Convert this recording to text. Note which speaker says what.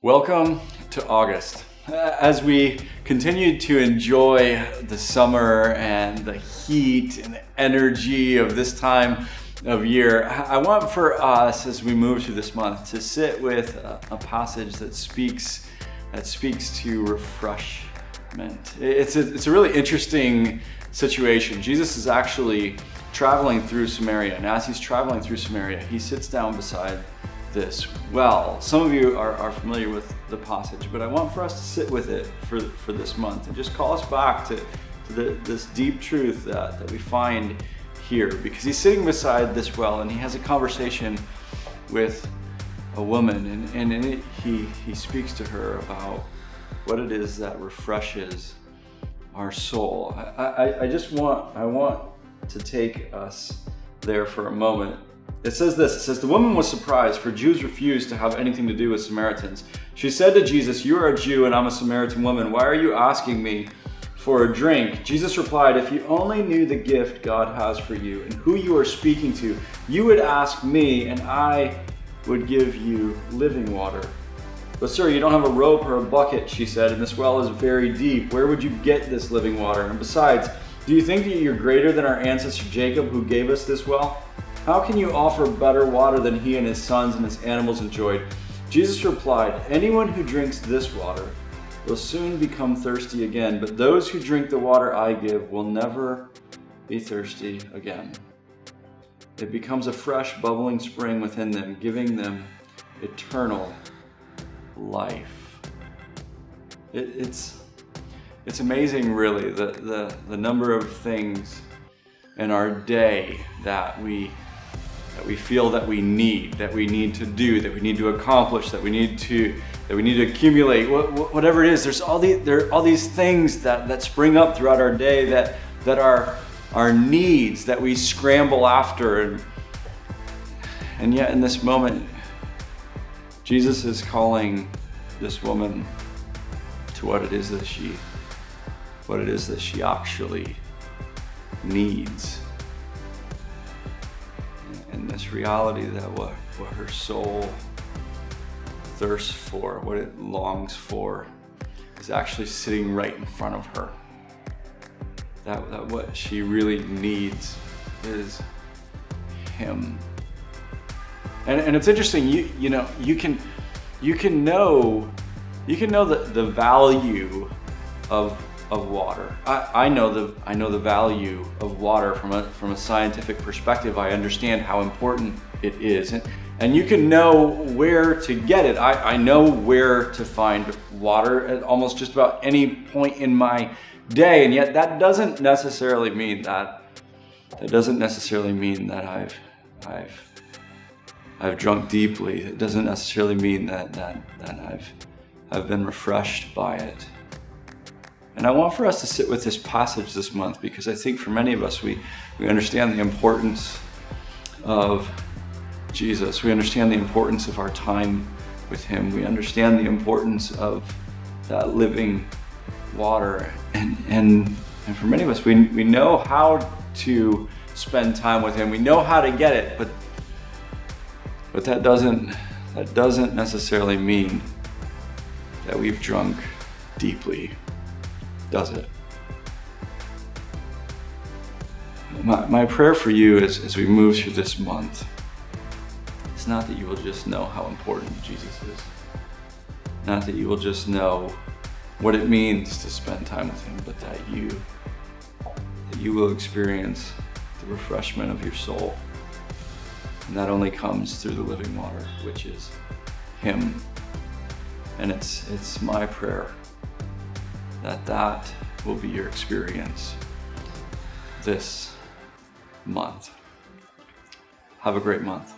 Speaker 1: Welcome to August. As we continue to enjoy the summer and the heat and the energy of this time of year, I want for us, as we move through this month, to sit with a passage that speaks to refreshment. It's a really interesting situation. Jesus is actually traveling through Samaria, and as he's traveling through Samaria, he sits down beside this well. Some of you are familiar with the passage, but I want for us to sit with it for this month and just call us back to this deep truth that we find here, because he's sitting beside this well and he has a conversation with a woman, and in it he speaks to her about what it is that refreshes our soul. I want to take us there for a moment. It says this, it says, "The woman was surprised, for Jews refused to have anything to do with Samaritans. She said to Jesus, 'You are a Jew and I'm a Samaritan woman. Why are you asking me for a drink?' Jesus replied, 'If you only knew the gift God has for you and who you are speaking to, you would ask me and I would give you living water.' 'But sir, you don't have a rope or a bucket,' she said, 'and this well is very deep. Where would you get this living water? And besides, do you think that you're greater than our ancestor Jacob, who gave us this well? How can you offer better water than he and his sons and his animals enjoyed?' Jesus replied, 'Anyone who drinks this water will soon become thirsty again, but those who drink the water I give will never be thirsty again. It becomes a fresh, bubbling spring within them, giving them eternal life.'" It's amazing, really, the number of things in our day that we feel that we need to do, that we need to accomplish, that we need to accumulate, whatever it is. There are all these things that spring up throughout our day that are our needs, that we scramble after, and yet in this moment, Jesus is calling this woman to what it is that she actually needs. And this reality that what her soul thirsts for, what it longs for, is actually sitting right in front of her. That what she really needs is him. And it's interesting, you can know the value of water. I know the value of water from a scientific perspective. I understand how important it is, and you can know where to get it. I know where to find water at almost just about any point in my day, and yet that doesn't necessarily mean that I've drunk deeply. It doesn't necessarily mean that I've been refreshed by it. And I want for us to sit with this passage this month, because I think for many of us, we understand the importance of Jesus. We understand the importance of our time with him. We understand the importance of that living water. And for many of us, we know how to spend time with him. We know how to get it, but that doesn't necessarily mean that we've drunk deeply, does it? My prayer for you as we move through this month is not that you will just know how important Jesus is, not that you will just know what it means to spend time with him, but that you will experience the refreshment of your soul. And that only comes through the living water, which is him. And it's my prayer that will be your experience this month. Have a great month.